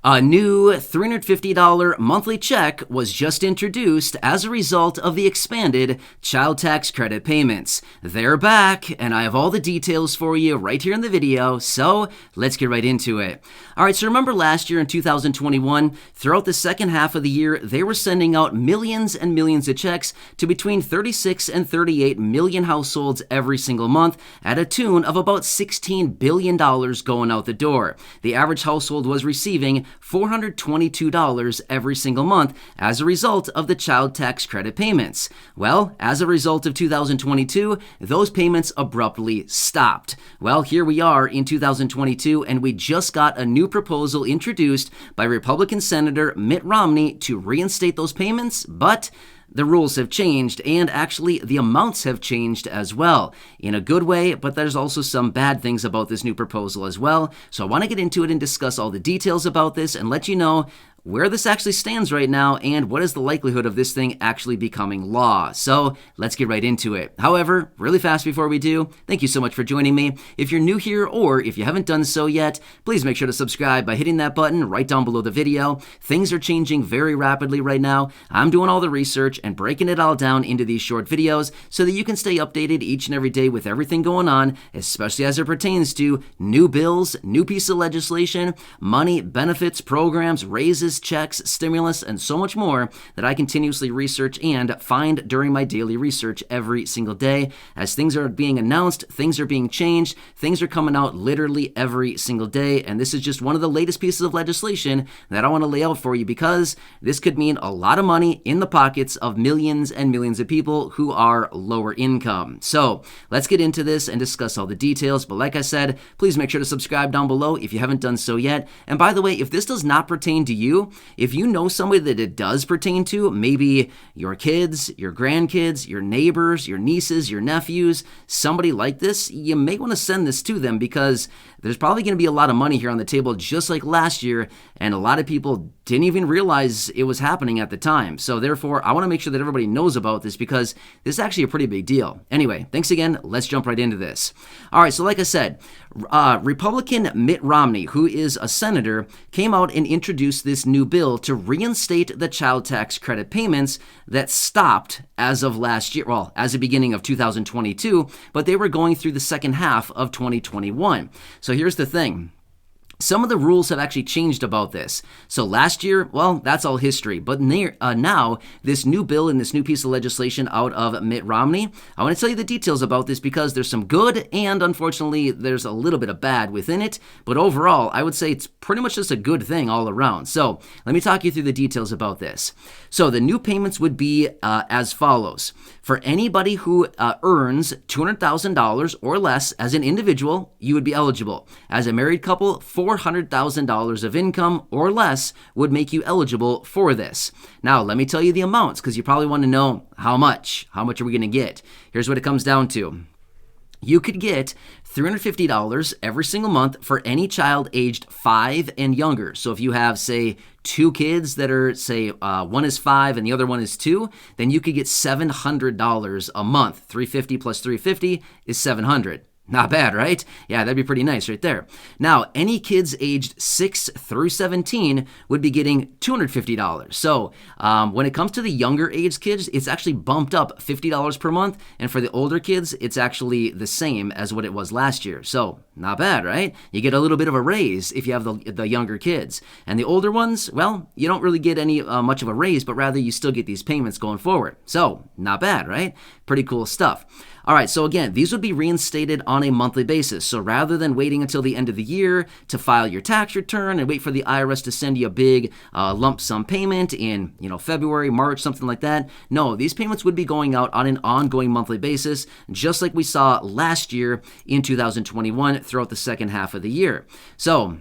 A new $350 monthly check was just introduced as a result of the expanded child tax credit payments. They're back, and I have all the details for you right here in the video, so let's get right into it. Alright, so remember last year in 2021, throughout the second half of the year, they were sending out millions and millions of checks to between 36 and 38 million households every single month at a tune of about $16 billion going out the door. The average household was receiving $422 every single month as a result of the child tax credit payments. Well, as a result of 2022, those payments abruptly stopped. Well, here we are in 2022, and we just got a new proposal introduced by Republican Senator Mitt Romney to reinstate those payments, but the rules have changed, and actually the amounts have changed as well, in a good way, but there's also some bad things about this new proposal as well. So I want to get into it and discuss all the details about this and let you know where this actually stands right now and what is the likelihood of this thing actually becoming law. So let's get right into it. However, really fast before we do, thank you so much for joining me. If you're new here or if you haven't done so yet, please make sure to subscribe by hitting that button right down below the video. Things are changing very rapidly right now. I'm doing all the research and breaking it all down into these short videos so that you can stay updated each and every day with everything going on, especially as it pertains to new bills, new piece of legislation, money, benefits, programs, raises, checks, stimulus, and so much more that I continuously research and find during my daily research every single day. As things are being announced, things are being changed, things are coming out literally every single day, and this is just one of the latest pieces of legislation that I want to lay out for you because this could mean a lot of money in the pockets of millions and millions of people who are lower income. So let's get into this and discuss all the details, but like I said, please make sure to subscribe down below if you haven't done so yet. And by the way, if this does not pertain to you, if you know somebody that it does pertain to, maybe your kids, your grandkids, your neighbors, your nieces, your nephews, somebody like this, you may want to send this to them because there's probably going to be a lot of money here on the table just like last year, and a lot of people didn't even realize it was happening at the time. So therefore, I want to make sure that everybody knows about this because this is actually a pretty big deal. Anyway, thanks again. Let's jump right into this. All right, so like I said, Republican Mitt Romney, who is a senator, came out and introduced this new bill to reinstate the child tax credit payments that stopped as of last year, well, as the beginning of 2022, but they were going through the second half of 2021. So here's the thing. Some of the rules have actually changed about this. So last year, well, that's all history. But now, this new bill and this new piece of legislation out of Mitt Romney, I want to tell you the details about this because there's some good and unfortunately there's a little bit of bad within it. But overall, I would say it's pretty much just a good thing all around. So let me talk you through the details about this. So the new payments would be as follows. For anybody who earns $200,000 or less as an individual, you would be eligible. As a married couple, $400,000 of income or less would make you eligible for this. Now, let me tell you the amounts because you probably want to know how much. How much are we going to get? Here's what it comes down to. You could get $350 every single month for any child aged 5 and younger. So if you have, say, two kids that are, say, one is 5 and the other one is 2, then you could get $700 a month. $350 plus $350 is $700. Not bad, right? Yeah, that'd be pretty nice right there. Now, any kids aged 6 through 17 would be getting $250. So when it comes to the younger age kids, it's actually bumped up $50 per month. And for the older kids, it's actually the same as what it was last year. So not bad, right? You get a little bit of a raise if you have the younger kids. And the older ones, well, you don't really get any much of a raise, but rather you still get these payments going forward. So not bad, right? Pretty cool stuff. All right, so again, these would be reinstated on a monthly basis. So rather than waiting until the end of the year to file your tax return and wait for the IRS to send you a big lump sum payment in, February, March, something like that, no, these payments would be going out on an ongoing monthly basis, just like we saw last year in 2021 throughout the second half of the year. So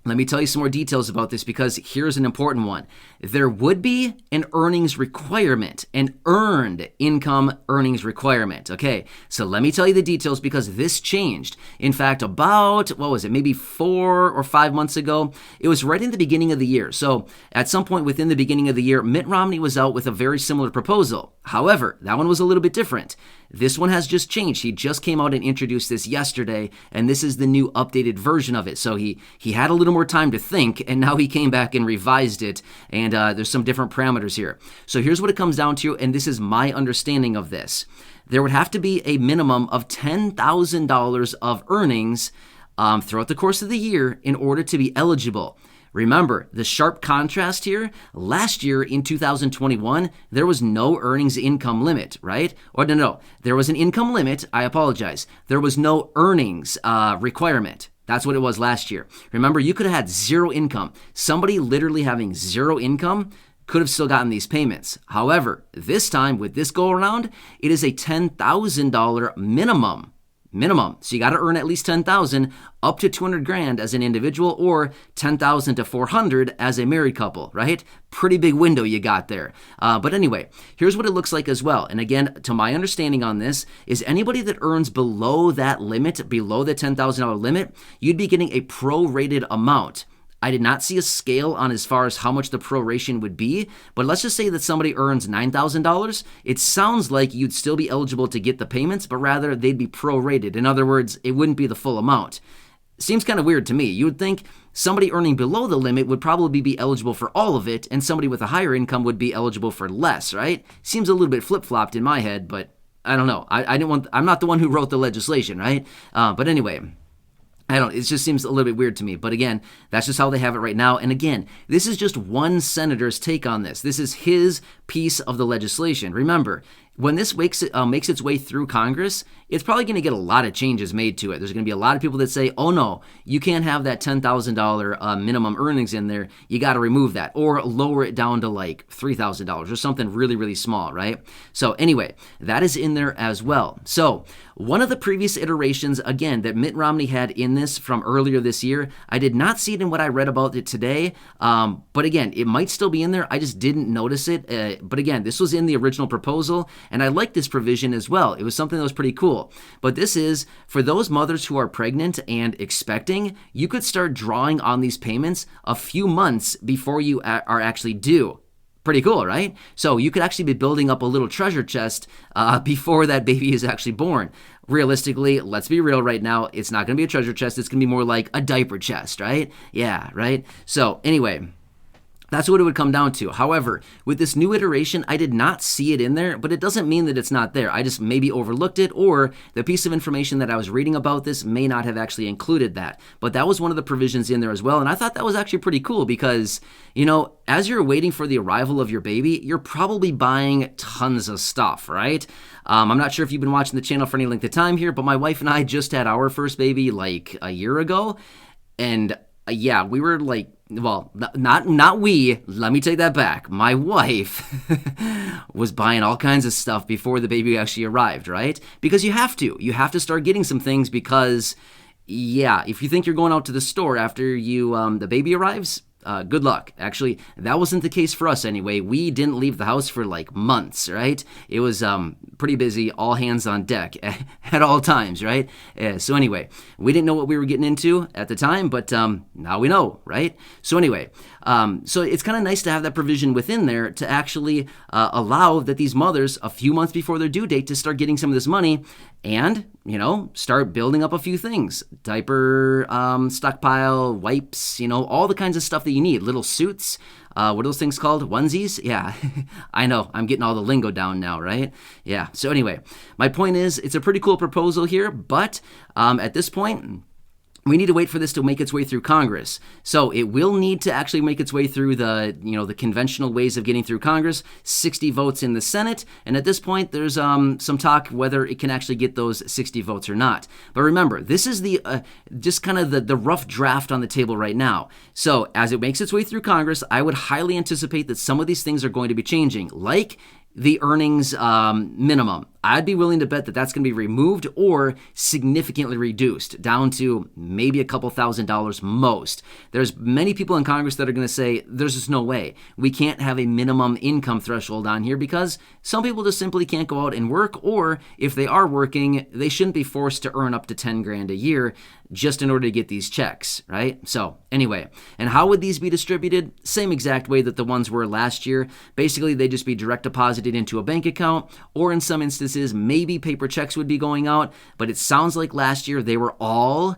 let me tell you some more details about this because here's an important one. There would be an earnings requirement, an earned income earnings requirement. Okay, so let me tell you the details because this changed. In fact, about, maybe 4 or 5 months ago, it was right in the beginning of the year. So at some point within the beginning of the year, Mitt Romney was out with a very similar proposal. However, that one was a little bit different. This one has just changed. He just came out and introduced this yesterday, and this is the new updated version of it. So he had a little more time to think, and now he came back and revised it, and there's some different parameters here. So here's what it comes down to, and this is my understanding of this. There would have to be a minimum of $10,000 of earnings throughout the course of the year in order to be eligible. Remember, the sharp contrast here, last year in 2021, there was no earnings income limit, right? Or no, there was an income limit, I apologize. There was no earnings requirement. That's what it was last year. Remember, you could have had zero income. Somebody literally having zero income could have still gotten these payments. However, this time with this go around, it is a $10,000 minimum. So you got to earn at least 10,000 up to 200 grand as an individual, or 10,000 to 400 as a married couple, right? Pretty big window you got there. But anyway, here's what it looks like as well. And again, to my understanding on this is anybody that earns below that limit, below the $10,000 limit, you'd be getting a prorated amount. I did not see a scale on as far as how much the proration would be, but let's just say that somebody earns $9,000. It sounds like you'd still be eligible to get the payments, but rather they'd be prorated. In other words, it wouldn't be the full amount. Seems kind of weird to me. You would think somebody earning below the limit would probably be eligible for all of it, and somebody with a higher income would be eligible for less, right? Seems a little bit flip-flopped in my head, but I don't know. I'm not the one who wrote the legislation, right? But anyway, it just seems a little bit weird to me. But again, that's just how they have it right now. And again, this is just one senator's take on this. This is his piece of the legislation. Remember, when this makes its way through Congress, it's probably going to get a lot of changes made to it. There's going to be a lot of people that say, oh no, you can't have that $10,000 minimum earnings in there. You got to remove that or lower it down to like $3,000 or something really, really small, right? So anyway, that is in there as well. So one of the previous iterations, again, that Mitt Romney had in this from earlier this year, I did not see it in what I read about it today. But again, it might still be in there. I just didn't notice it. But again, this was in the original proposal. And I like this provision as well. It was something that was pretty cool. But this is for those mothers who are pregnant and expecting, you could start drawing on these payments a few months before you are actually due. Pretty cool, right? So you could actually be building up a little treasure chest before that baby is actually born. Realistically, let's be real right now, it's not going to be a treasure chest. It's going to be more like a diaper chest, right? Yeah, right? So anyway, that's what it would come down to. However, with this new iteration, I did not see it in there, but it doesn't mean that it's not there. I just maybe overlooked it, or the piece of information that I was reading about this may not have actually included that. But that was one of the provisions in there as well, and I thought that was actually pretty cool because, you know, as you're waiting for the arrival of your baby, you're probably buying tons of stuff, right? I'm not sure if you've been watching the channel for any length of time here, but my wife and I just had our first baby like a year ago, and yeah, we were like, well, not we, let me take that back. My wife was buying all kinds of stuff before the baby actually arrived, right? Because you have to start getting some things because, yeah, if you think you're going out to the store after the baby arrives, good luck. Actually, that wasn't the case for us anyway. We didn't leave the house for like months, right? It was pretty busy, all hands on deck at all times, right? So anyway, we didn't know what we were getting into at the time, but now we know, right? So anyway, so it's kind of nice to have that provision within there to actually allow that these mothers, a few months before their due date, to start getting some of this money and, you know, start building up a few things. Diaper stockpile, wipes, you know, all the kinds of stuff that you need. Little suits. What are those things called? Onesies? Yeah, I know. I'm getting all the lingo down now, right? Yeah. So anyway, my point is it's a pretty cool proposal here, but at this point, we need to wait for this to make its way through Congress. So it will need to actually make its way through the conventional ways of getting through Congress, 60 votes in the Senate. And at this point, there's some talk whether it can actually get those 60 votes or not. But remember, this is the just kind of the rough draft on the table right now. So as it makes its way through Congress, I would highly anticipate that some of these things are going to be changing, like the earnings minimum. I'd be willing to bet that that's going to be removed or significantly reduced down to maybe a couple $1,000s most. There's many people in Congress that are going to say there's just no way. We can't have a minimum income threshold on here because some people just simply can't go out and work, or if they are working, they shouldn't be forced to earn up to 10 grand a year just in order to get these checks, right? So anyway, and how would these be distributed? Same exact way that the ones were last year. Basically, they'd just be direct deposited into a bank account, or in some instances, maybe paper checks would be going out, but it sounds like last year they were all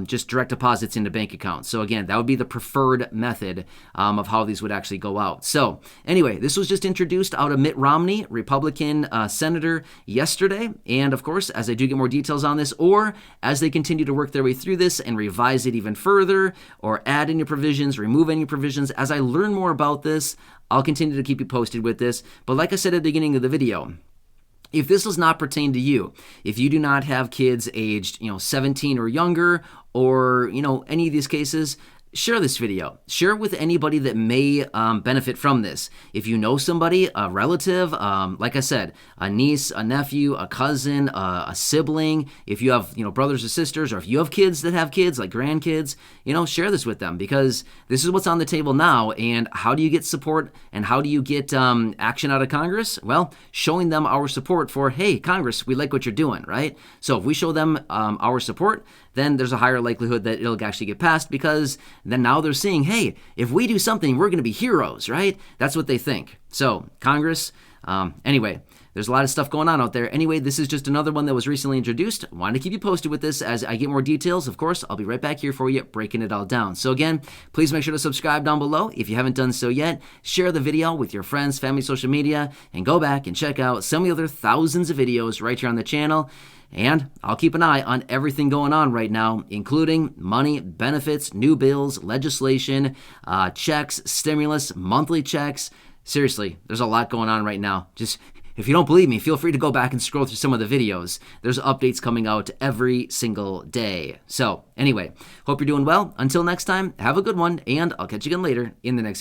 just direct deposits into bank accounts. So again, that would be the preferred method of how these would actually go out. So anyway, this was just introduced out of Mitt Romney, Republican senator, yesterday. And of course, as I do get more details on this, or as they continue to work their way through this and revise it even further, or add any provisions, remove any provisions, as I learn more about this, I'll continue to keep you posted with this. But like I said at the beginning of the video, if this does not pertain to you, if you do not have kids aged, 17 or younger, or, any of these cases, share this video. Share it with anybody that may benefit from this. If you know somebody, a relative, like I said, a niece, a nephew, a cousin, a sibling, if you have, brothers or sisters, or if you have kids that have kids, like grandkids, share this with them, because this is what's on the table now. And how do you get support, and how do you get action out of Congress? Well, showing them our support for, hey, Congress, we like what you're doing, right? So if we show them our support, then there's a higher likelihood that it'll actually get passed, because then now they're seeing, hey, if we do something, we're going to be heroes, right? That's what they think. So Congress, anyway, there's a lot of stuff going on out there. Anyway, this is just another one that was recently introduced. Wanted to keep you posted with this as I get more details. Of course, I'll be right back here for you, breaking it all down. So again, please make sure to subscribe down below if you haven't done so yet. Share the video with your friends, family, social media, and go back and check out some of the other thousands of videos right here on the channel. And I'll keep an eye on everything going on right now, including money, benefits, new bills, legislation, checks, stimulus, monthly checks. Seriously, there's a lot going on right now. Just, if you don't believe me, feel free to go back and scroll through some of the videos. There's updates coming out every single day. So anyway, hope you're doing well. Until next time, have a good one, and I'll catch you again later in the next video.